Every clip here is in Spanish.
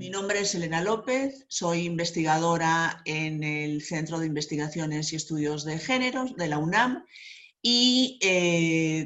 Mi nombre es Elena López, soy investigadora en el Centro de Investigaciones y Estudios de Género de la UNAM y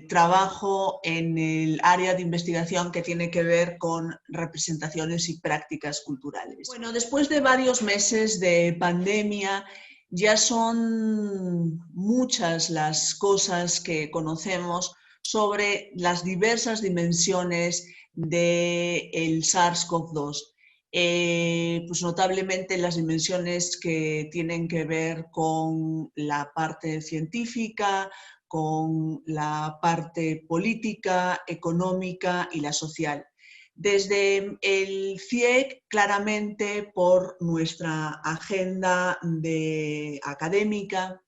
trabajo en el área de investigación que tiene que ver con representaciones y prácticas culturales. Bueno, después de varios meses de pandemia, ya son muchas las cosas que conocemos sobre las diversas dimensiones del SARS-CoV-2. Pues notablemente las dimensiones que tienen que ver con la parte científica, con la parte política, económica y la social. Desde el CIEC, claramente por nuestra agenda académica,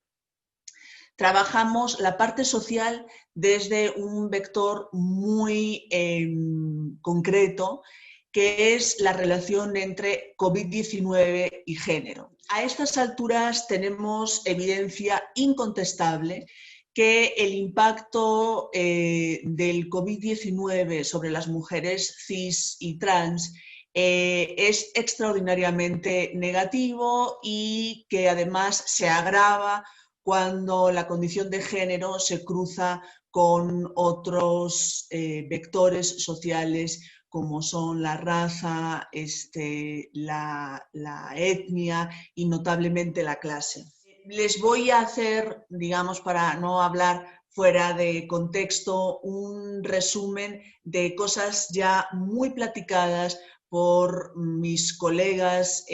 trabajamos la parte social desde un vector muy concreto, que es la relación entre COVID-19 y género. A estas alturas tenemos evidencia incontestable que el impacto del COVID-19 sobre las mujeres cis y trans es extraordinariamente negativo y que además se agrava cuando la condición de género se cruza con otros vectores sociales como son la raza, la etnia y notablemente la clase. Les voy a hacer, digamos, para no hablar fuera de contexto, un resumen de cosas ya muy platicadas por mis colegas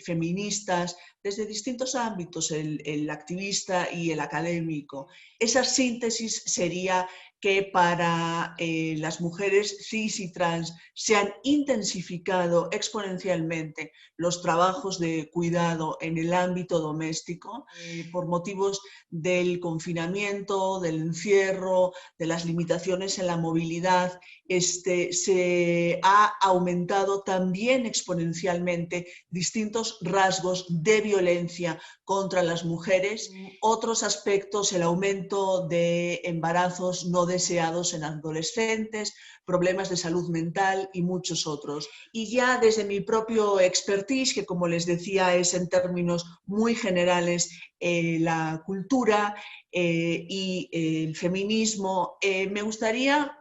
feministas desde distintos ámbitos, el activista y el académico. Esa síntesis sería que para las mujeres cis y trans se han intensificado exponencialmente los trabajos de cuidado en el ámbito doméstico por motivos del confinamiento, del encierro, de las limitaciones en la movilidad. Se ha aumentado también exponencialmente distintos rasgos de violencia contra las mujeres. Otros aspectos, el aumento de embarazos no deseados en adolescentes, problemas de salud mental y muchos otros. Y ya desde mi propio expertise, que como les decía es en términos muy generales la cultura y el feminismo, me gustaría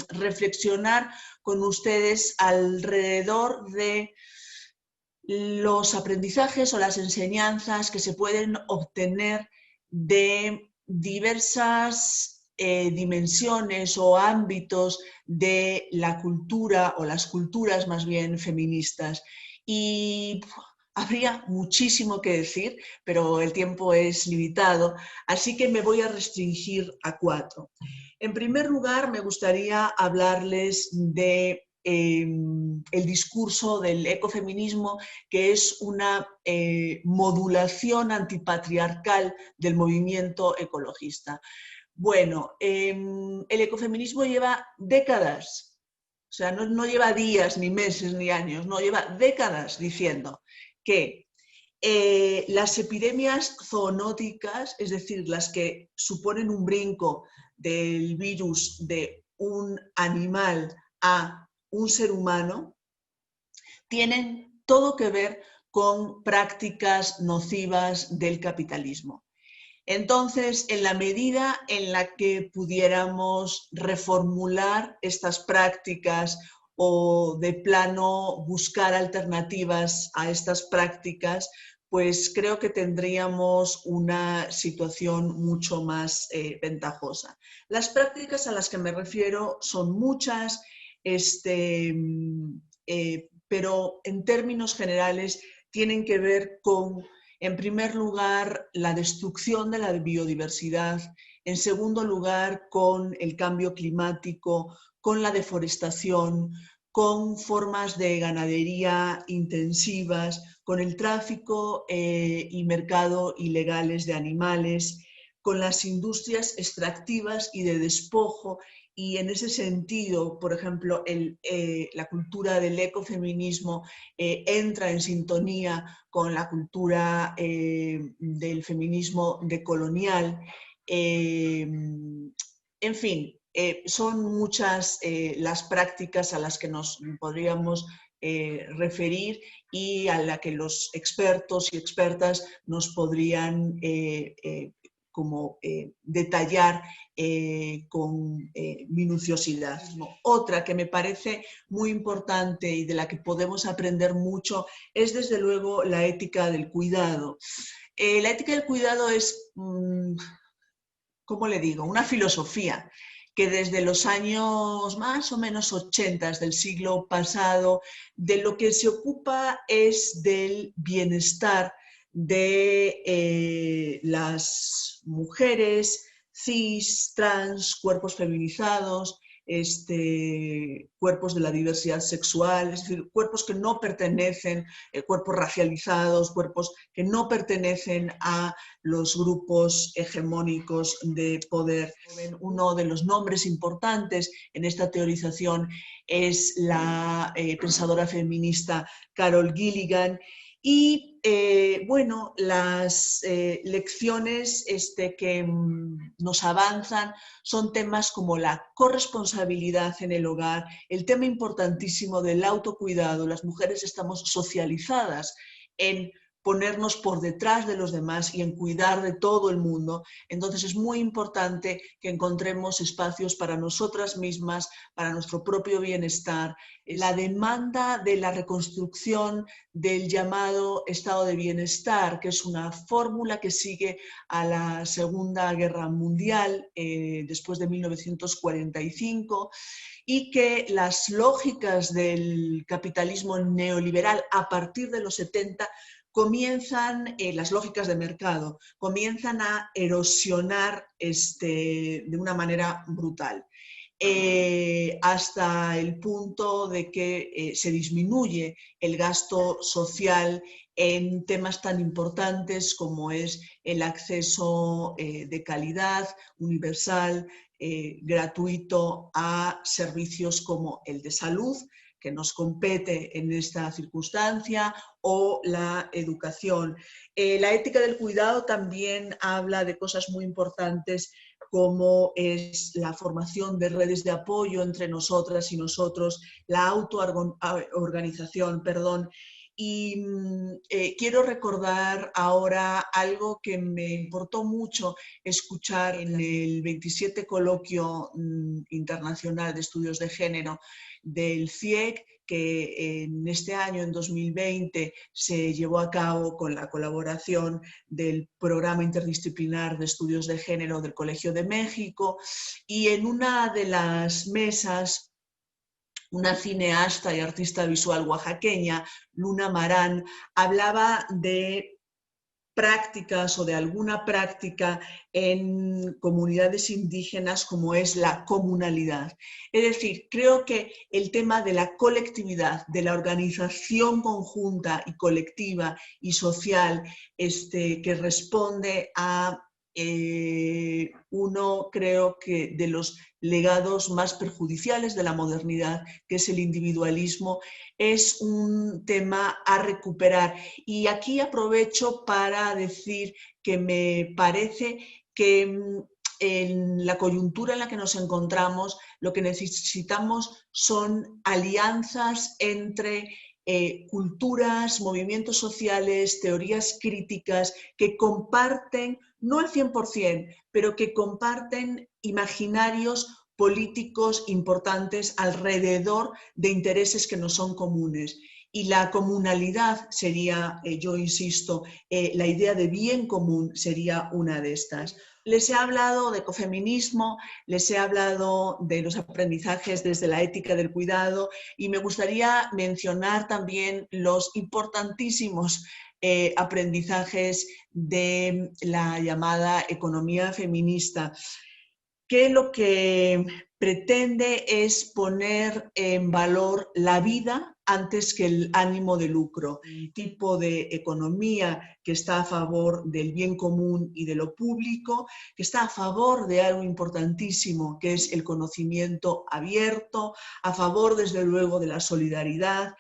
reflexionar con ustedes alrededor de los aprendizajes o las enseñanzas que se pueden obtener de diversas dimensiones o ámbitos de la cultura o las culturas más bien feministas. Y habría muchísimo que decir, pero el tiempo es limitado, así que me voy a restringir a 4. En primer lugar, me gustaría hablarles de el discurso del ecofeminismo, que es una modulación antipatriarcal del movimiento ecologista. Bueno, el ecofeminismo lleva décadas, o sea, no lleva días, ni meses, ni años, no, lleva décadas diciendo que las epidemias zoonóticas, es decir, las que suponen un brinco del virus de un animal a un ser humano, tienen todo que ver con prácticas nocivas del capitalismo. Entonces, en la medida en la que pudiéramos reformular estas prácticas o de plano buscar alternativas a estas prácticas, pues creo que tendríamos una situación mucho más ventajosa. Las prácticas a las que me refiero son muchas, pero en términos generales tienen que ver con, en primer lugar, la destrucción de la biodiversidad, en segundo lugar, con el cambio climático, con la deforestación, con formas de ganadería intensivas, con el tráfico y mercado ilegales de animales, con las industrias extractivas y de despojo. Y en ese sentido, por ejemplo, la cultura del ecofeminismo entra en sintonía con la cultura del feminismo decolonial. En fin, son muchas las prácticas a las que nos podríamos referir y a la que los expertos y expertas nos podrían detallar con minuciosidad. Otra que me parece muy importante y de la que podemos aprender mucho es desde luego la ética del cuidado. La ética del cuidado es, ¿cómo le digo?, una filosofía que desde los años más o menos 80 del siglo pasado, de lo que se ocupa es del bienestar de las mujeres cis, trans, cuerpos feminizados, cuerpos de la diversidad sexual, es decir, cuerpos que no pertenecen, cuerpos racializados, cuerpos que no pertenecen a los grupos hegemónicos de poder. Uno de los nombres importantes en esta teorización es la pensadora feminista Carol Gilligan. Y bueno, las lecciones que nos avanzan son temas como la corresponsabilidad en el hogar, el tema importantísimo del autocuidado. Las mujeres estamos socializadas en ponernos por detrás de los demás y en cuidar de todo el mundo. Entonces es muy importante que encontremos espacios para nosotras mismas, para nuestro propio bienestar. La demanda de la reconstrucción del llamado estado de bienestar, que es una fórmula que sigue a la Segunda Guerra Mundial, después de 1945, y que las lógicas del capitalismo neoliberal a partir de los 70 comienzan, las lógicas de mercado, comienzan a erosionar de una manera brutal. Hasta el punto de que se disminuye el gasto social en temas tan importantes como es el acceso de calidad, universal, gratuito a servicios como el de salud, que nos compete en esta circunstancia, o la educación. La ética del cuidado también habla de cosas muy importantes como es la formación de redes de apoyo entre nosotras y nosotros, la autoorganización, Y quiero recordar ahora algo que me importó mucho escuchar en el 27 Coloquio Internacional de Estudios de Género del CIEC, que en este año, en 2020, se llevó a cabo con la colaboración del Programa Interdisciplinar de Estudios de Género del Colegio de México, y en una de las mesas, una cineasta y artista visual oaxaqueña, Luna Marán, hablaba de prácticas o de alguna práctica en comunidades indígenas como es la comunalidad. Es decir, creo que el tema de la colectividad, de la organización conjunta y colectiva y social que responde a uno, creo que de los legados más perjudiciales de la modernidad, que es el individualismo, es un tema a recuperar. Y aquí aprovecho para decir que me parece que en la coyuntura en la que nos encontramos, lo que necesitamos son alianzas entre culturas, movimientos sociales, teorías críticas que comparten, no al 100%, pero que comparten imaginarios políticos importantes alrededor de intereses que nos son comunes. Y la comunalidad sería, yo insisto, la idea de bien común sería una de estas. Les he hablado de ecofeminismo, les he hablado de los aprendizajes desde la ética del cuidado, y me gustaría mencionar también los importantísimos aprendizajes de la llamada economía feminista, que lo que pretende es poner en valor la vida antes que el ánimo de lucro. Un tipo de economía que está a favor del bien común y de lo público, que está a favor de algo importantísimo, que es el conocimiento abierto, a favor, desde luego, de la solidaridad,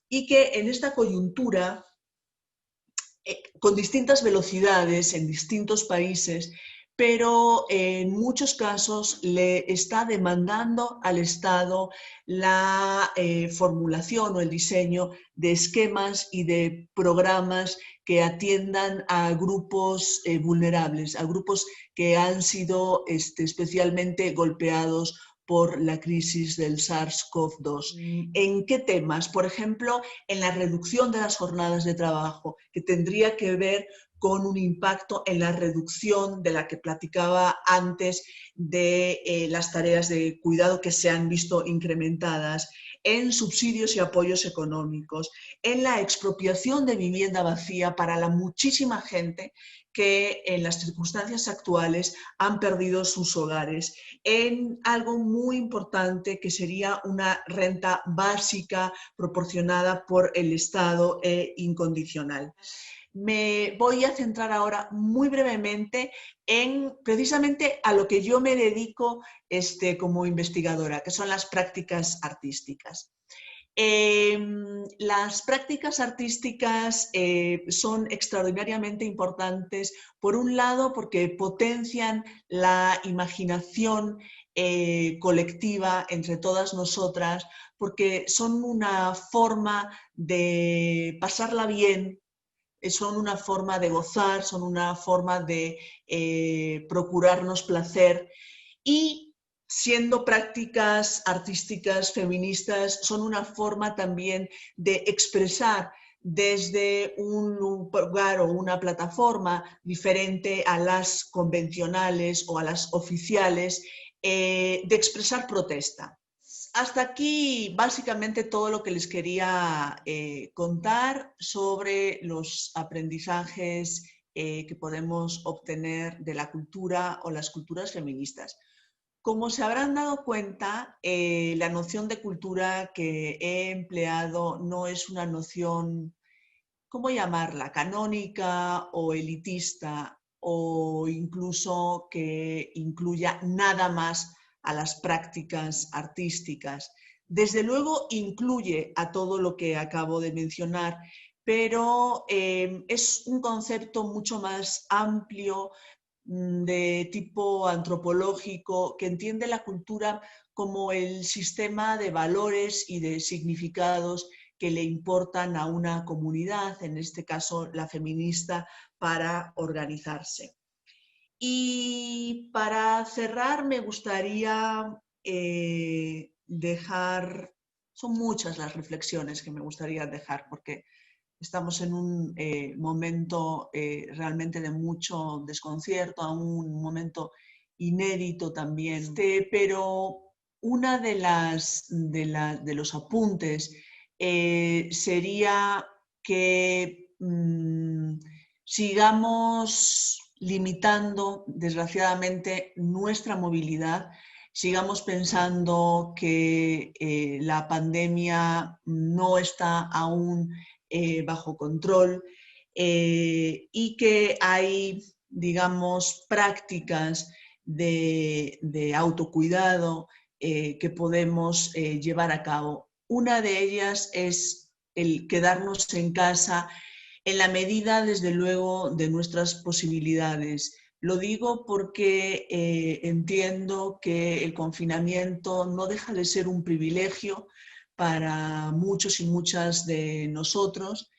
y que en esta coyuntura, con distintas velocidades en distintos países, pero en muchos casos le está demandando al Estado la formulación o el diseño de esquemas y de programas que atiendan a grupos vulnerables, a grupos que han sido especialmente golpeados por la crisis del SARS-CoV-2. ¿En qué temas? Por ejemplo, en la reducción de las jornadas de trabajo, que tendría que ver con un impacto en la reducción de la que platicaba antes de las tareas de cuidado que se han visto incrementadas, en subsidios y apoyos económicos, en la expropiación de vivienda vacía para la muchísima gente que en las circunstancias actuales han perdido sus hogares, en algo muy importante que sería una renta básica proporcionada por el Estado e incondicional. Me voy a centrar ahora muy brevemente en precisamente a lo que yo me dedico como investigadora, que son las prácticas artísticas. Las prácticas artísticas son extraordinariamente importantes, por un lado, porque potencian la imaginación colectiva entre todas nosotras, porque son una forma de pasarla bien, son una forma de gozar, son una forma de procurarnos placer y siendo prácticas artísticas feministas son una forma también de expresar desde un lugar o una plataforma diferente a las convencionales o a las oficiales, de expresar protesta. Hasta aquí básicamente todo lo que les quería contar sobre los aprendizajes que podemos obtener de la cultura o las culturas feministas. Como se habrán dado cuenta, la noción de cultura que he empleado no es una noción, ¿cómo llamarla?, canónica o elitista, o incluso que incluya nada más a las prácticas artísticas. Desde luego incluye a todo lo que acabo de mencionar, pero es un concepto mucho más amplio, de tipo antropológico, que entiende la cultura como el sistema de valores y de significados que le importan a una comunidad, en este caso la feminista, para organizarse. Y para cerrar me gustaría dejar, son muchas las reflexiones que me gustaría dejar, porque estamos en un momento realmente de mucho desconcierto, un momento inédito también, pero una de los apuntes sería que sigamos limitando, desgraciadamente, nuestra movilidad, sigamos pensando que la pandemia no está aún bajo control y que hay, digamos, prácticas de autocuidado que podemos llevar a cabo. Una de ellas es el quedarnos en casa en la medida, desde luego, de nuestras posibilidades. Lo digo porque entiendo que el confinamiento no deja de ser un privilegio para muchos y muchas de nosotros,